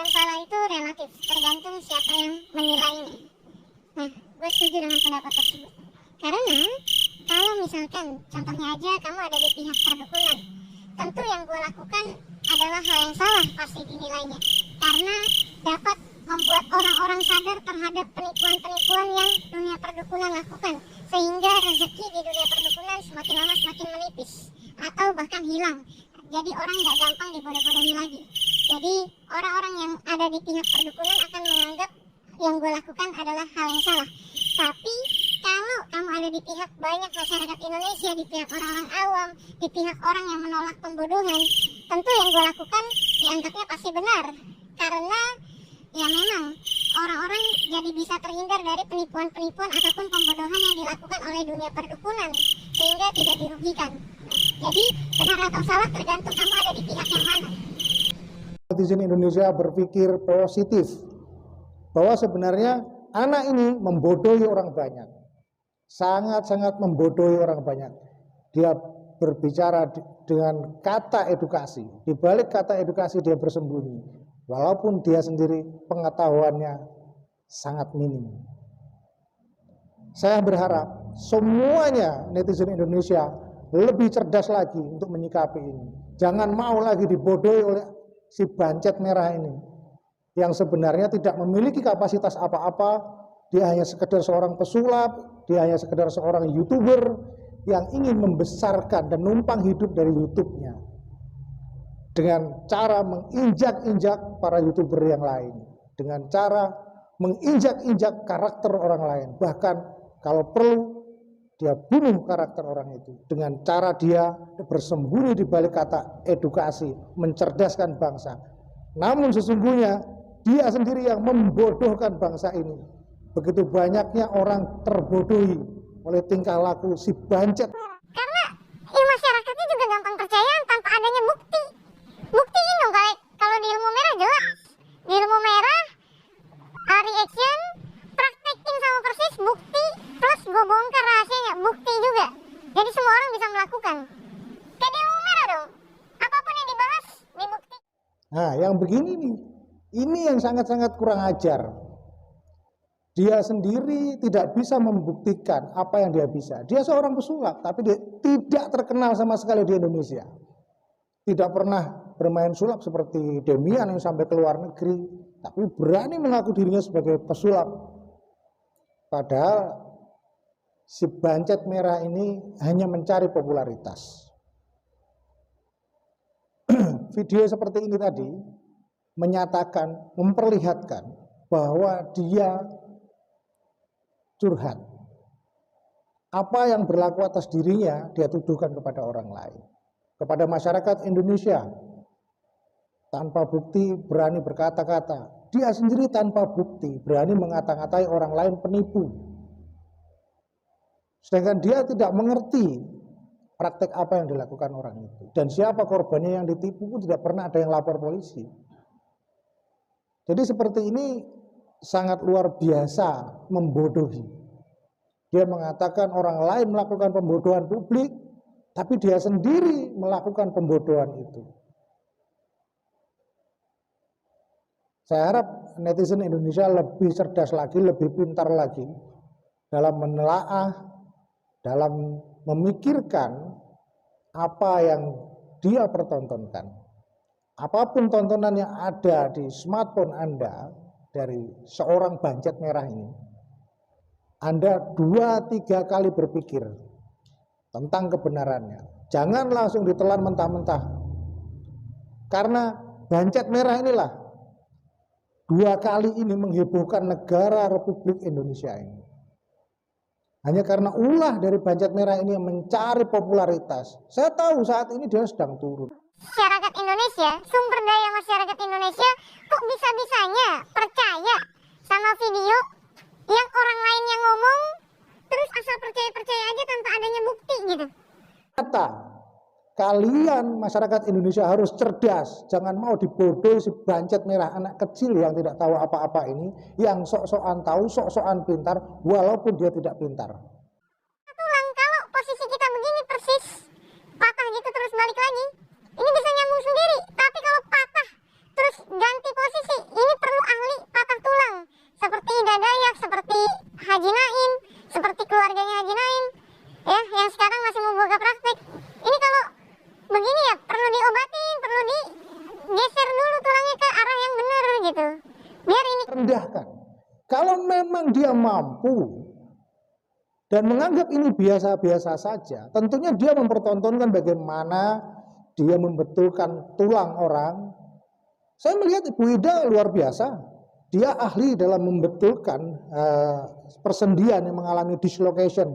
dan salah itu relatif, tergantung siapa yang menilainya. Nah, gue setuju dengan pendapat tersebut. Karena kalau misalkan contohnya aja kamu ada di pihak perdukunan, tentu yang gue lakukan adalah hal yang salah pasti dinilainya, karena dapat membuat orang-orang sadar terhadap penipuan-penipuan yang dunia perdukunan lakukan, sehingga rezeki di dunia perdukunan semakin lama semakin menipis atau bahkan hilang. Jadi orang gak gampang dibodoh-bodohi lagi. Jadi orang-orang yang ada di pihak perdukunan akan menganggap yang gue lakukan adalah hal yang salah. Tapi kalau kamu ada di pihak banyak masyarakat Indonesia, di pihak orang-orang awam, di pihak orang yang menolak pembodohan, tentu yang gue lakukan dianggapnya pasti benar. Karena ya memang orang-orang jadi bisa terhindar dari penipuan-penipuan ataupun pembodohan yang dilakukan oleh dunia perdukunan, sehingga tidak dirugikan. Jadi benar atau salah tergantung kamu ada di pihak yang mana. Netizen Indonesia berpikir positif bahwa sebenarnya anak ini membodohi orang banyak, sangat-sangat membodohi orang banyak. Dia berbicara dengan kata edukasi, di balik kata edukasi dia bersembunyi, walaupun dia sendiri pengetahuannya sangat minim. Saya berharap semuanya netizen Indonesia lebih cerdas lagi untuk menyikapi ini. Jangan mau lagi dibodohi oleh si bancet merah ini, yang sebenarnya tidak memiliki kapasitas apa-apa. Dia hanya sekedar seorang pesulap, dia hanya sekedar seorang YouTuber yang ingin membesarkan dan numpang hidup dari YouTube-nya dengan cara menginjak-injak para YouTuber yang lain, dengan cara menginjak-injak karakter orang lain, bahkan kalau perlu dia bunuh karakter orang itu dengan cara dia bersembunyi di balik kata edukasi, mencerdaskan bangsa. Namun sesungguhnya dia sendiri yang membodohkan bangsa ini. Begitu banyaknya orang terbodohi oleh tingkah laku si bancet. Karena ya masyarakatnya juga gampang percaya tanpa adanya bukti. Buktiin dong, kalau di ilmu merah jelas. Di ilmu merah, reaction, praktekin sama persis, bukti, plus gue bongkar rahasianya, bukti juga. Jadi semua orang bisa melakukan. Kayak di ilmu merah dong, apapun yang dibahas, dibukti. Nah, yang begini nih, ini yang sangat-sangat kurang ajar. Dia sendiri tidak bisa membuktikan apa yang dia bisa. Dia seorang pesulap, tapi dia tidak terkenal sama sekali di Indonesia. Tidak pernah bermain sulap seperti Demian yang sampai ke luar negeri, tapi berani mengaku dirinya sebagai pesulap. Padahal si bancet merah ini hanya mencari popularitas. Video seperti ini tadi menyatakan, memperlihatkan bahwa dia curhat. Apa yang berlaku atas dirinya dia tuduhkan kepada orang lain, kepada masyarakat Indonesia. Tanpa bukti berani berkata-kata. Dia sendiri tanpa bukti berani mengata-ngatai orang lain penipu. Sedangkan dia tidak mengerti praktek apa yang dilakukan orang itu. Dan siapa korbannya yang ditipu pun tidak pernah ada yang lapor polisi. Jadi seperti ini sangat luar biasa membodohi. Dia mengatakan orang lain melakukan pembodohan publik, tapi dia sendiri melakukan pembodohan itu. Saya harap netizen Indonesia lebih cerdas lagi, lebih pintar lagi dalam menelaah, dalam memikirkan apa yang dia pertontonkan. Apapun tontonan yang ada di smartphone Anda dari seorang bancet merah ini, Anda 2-3 kali berpikir tentang kebenarannya. Jangan langsung ditelan mentah-mentah. Karena bancet merah inilah 2 kali ini menghebohkan negara Republik Indonesia ini. Hanya karena ulah dari bancet merah ini yang mencari popularitas. Saya tahu saat ini dia sedang turun. Masyarakat Indonesia, sumber daya masyarakat Indonesia kok bisa-bisanya percaya sama video yang orang lain yang ngomong, terus asal percaya-percaya aja tanpa adanya bukti gitu. Kata kalian masyarakat Indonesia harus cerdas, jangan mau dibodohi si bancet merah anak kecil yang tidak tahu apa-apa ini, yang sok-sokan tahu, sok-sokan pintar walaupun dia tidak pintar. Tulang kalau posisi kita begini persis patah gitu terus balik lagi, ini bisa nyambung sendiri. Tapi kalau patah terus gak ganti posisi. Ini perlu ahli patah tulang seperti Dayak, seperti Haji Naim, seperti keluarganya Haji Naim ya, yang sekarang masih membuka praktek. Ini kalau begini ya perlu diobatin, perlu digeser dulu tulangnya ke arah yang benar gitu, biar ini rendahkan. Kalau memang dia mampu dan menganggap ini biasa-biasa saja, tentunya dia mempertontonkan bagaimana dia membetulkan tulang orang. Saya melihat Ibu Ida luar biasa. Dia ahli dalam membetulkan persendian yang mengalami dislocation.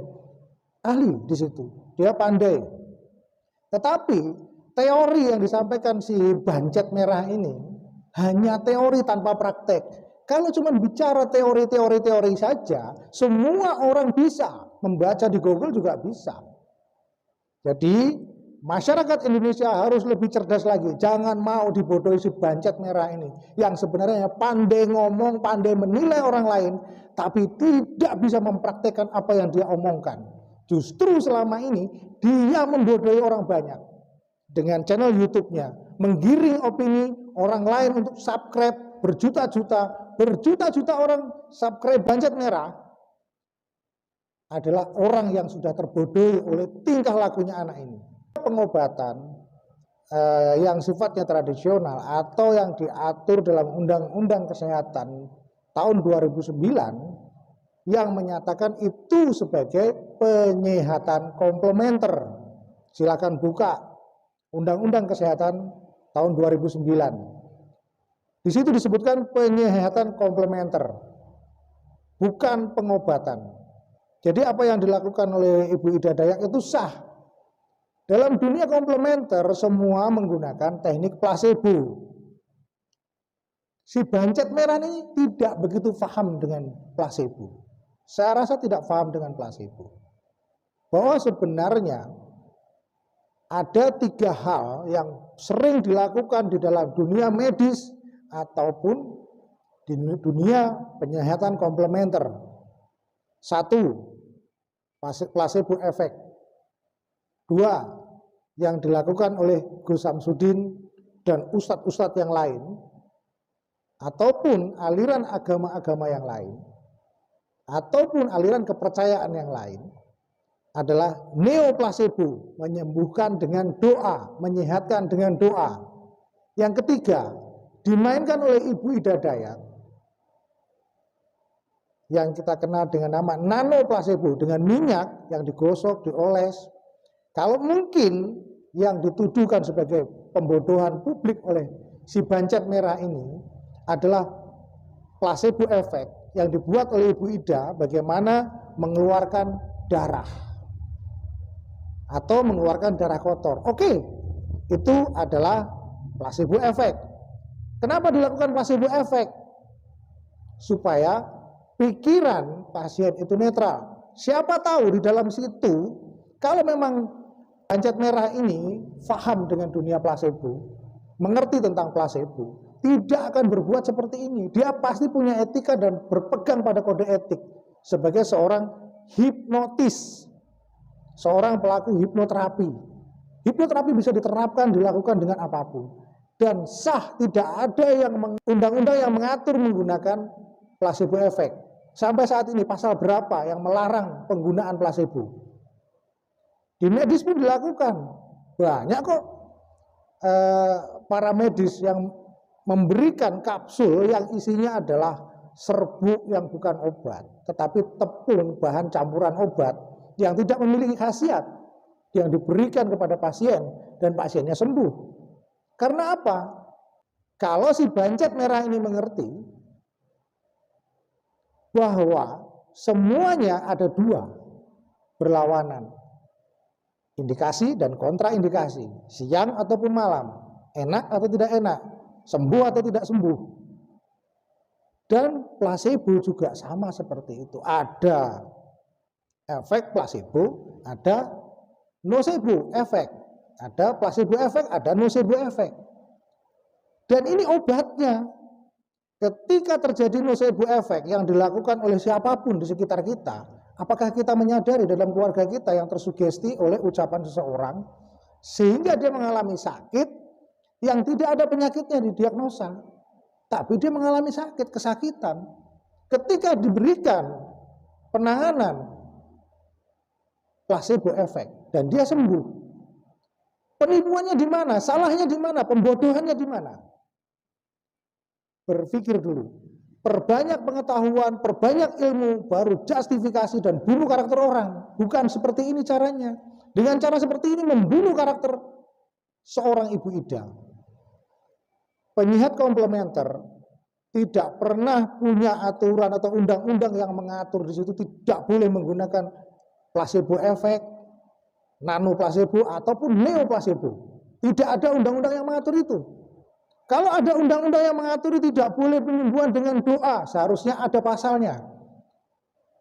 Ahli di situ. Dia pandai. Tetapi teori yang disampaikan si Bancet Merah ini hanya teori tanpa praktek. Kalau cuma bicara teori saja, semua orang bisa membaca di Google juga bisa. Jadi masyarakat Indonesia harus lebih cerdas lagi. Jangan mau dibodohi si Bancet Merah ini, yang sebenarnya pandai ngomong, pandai menilai orang lain, tapi tidak bisa mempraktekkan apa yang dia omongkan. Justru selama ini dia membodohi orang banyak dengan channel YouTube-nya, menggiring opini orang lain untuk subscribe berjuta-juta orang subscribe Bancet Merah adalah orang yang sudah terbodohi oleh tingkah lakunya anak ini. Pengobatan yang sifatnya tradisional atau yang diatur dalam Undang-Undang Kesehatan tahun 2009 yang menyatakan itu sebagai penyehatan komplementer. Silakan buka Undang-Undang Kesehatan tahun 2009. Di situ disebutkan penyehatan komplementer, bukan pengobatan. Jadi apa yang dilakukan oleh Ibu Ida Dayak itu sah. Dalam dunia komplementer semua menggunakan teknik placebo. Si Bancet Merah ini tidak begitu paham dengan placebo. Saya rasa tidak paham dengan placebo. Bahwa sebenarnya ada 3 hal yang sering dilakukan di dalam dunia medis ataupun di dunia penyehatan komplementer. 1, placebo efek. 2, yang dilakukan oleh Gus Samsudin dan ustadz-ustadz yang lain, ataupun aliran agama-agama yang lain, ataupun aliran kepercayaan yang lain, adalah neoplasebo, menyembuhkan dengan doa, menyehatkan dengan doa. Yang ketiga, dimainkan oleh Ibu Ida Dayak, yang kita kenal dengan nama nano placebo, dengan minyak yang digosok, dioles. Kalau mungkin yang dituduhkan sebagai pembodohan publik oleh si Bancet Merah ini adalah placebo efek yang dibuat oleh Ibu Ida, bagaimana mengeluarkan darah atau mengeluarkan darah kotor. Oke, itu adalah placebo efek. Kenapa dilakukan placebo efek? Supaya pikiran pasien itu netral. Siapa tahu di dalam situ, kalau memang Bancet Merah ini paham dengan dunia placebo, mengerti tentang placebo, tidak akan berbuat seperti ini. Dia pasti punya etika dan berpegang pada kode etik sebagai seorang hipnotis, seorang pelaku hipnoterapi. Hipnoterapi bisa diterapkan, dilakukan dengan apapun. Dan sah, tidak ada yang undang-undang yang mengatur menggunakan placebo efek. Sampai saat ini pasal berapa yang melarang penggunaan placebo? Di medis pun dilakukan. Banyak kok para medis yang memberikan kapsul yang isinya adalah serbuk yang bukan obat, tetapi tepung bahan campuran obat yang tidak memiliki khasiat, yang diberikan kepada pasien dan pasiennya sembuh. Karena apa? Kalau si Bancet Merah ini mengerti bahwa semuanya ada 2 berlawanan, indikasi dan kontraindikasi, siang ataupun malam, enak atau tidak enak, sembuh atau tidak sembuh. Dan placebo juga sama seperti itu. Ada efek placebo, ada nocebo efek. Ada placebo efek, ada nocebo efek. Dan ini obatnya. Ketika terjadi nocebo efek yang dilakukan oleh siapapun di sekitar kita, apakah kita menyadari dalam keluarga kita yang tersugesti oleh ucapan seseorang sehingga dia mengalami sakit yang tidak ada penyakitnya didiagnosa? tapi dia mengalami sakit, kesakitan. Ketika diberikan penanganan placebo efek dan dia sembuh, penipuannya di mana? Salahnya di mana? Pembodohannya di mana? Berpikir dulu. Perbanyak pengetahuan, perbanyak ilmu, baru justifikasi dan bunuh karakter orang. Bukan seperti ini caranya. Dengan cara seperti ini membunuh karakter seorang Ibu Ida. Penyihat komplementer tidak pernah punya aturan atau undang-undang yang mengatur di situ tidak boleh menggunakan placebo efek, nano placebo ataupun neo placebo. Tidak ada undang-undang yang mengatur itu. Kalau ada undang-undang yang mengatur tidak boleh penyembuhan dengan doa, seharusnya ada pasalnya.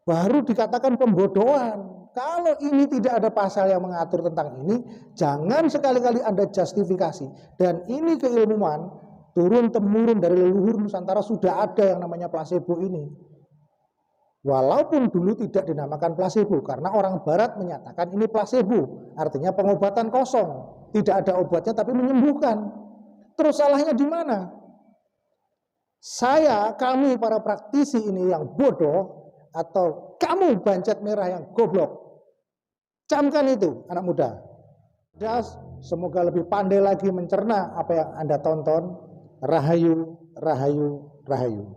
Baru dikatakan pembodohan. Kalau ini tidak ada pasal yang mengatur tentang ini, jangan sekali-kali Anda justifikasi. Dan ini keilmuan turun-temurun dari leluhur Nusantara sudah ada yang namanya placebo ini. Walaupun dulu tidak dinamakan placebo, karena orang Barat menyatakan ini placebo, artinya pengobatan kosong, tidak ada obatnya tapi menyembuhkan. Terus salahnya di mana? Kami para praktisi ini yang bodoh, atau kamu bancet merah yang goblok? Camkan itu, anak muda. Semoga lebih pandai lagi mencerna apa yang Anda tonton. Rahayu, rahayu, rahayu.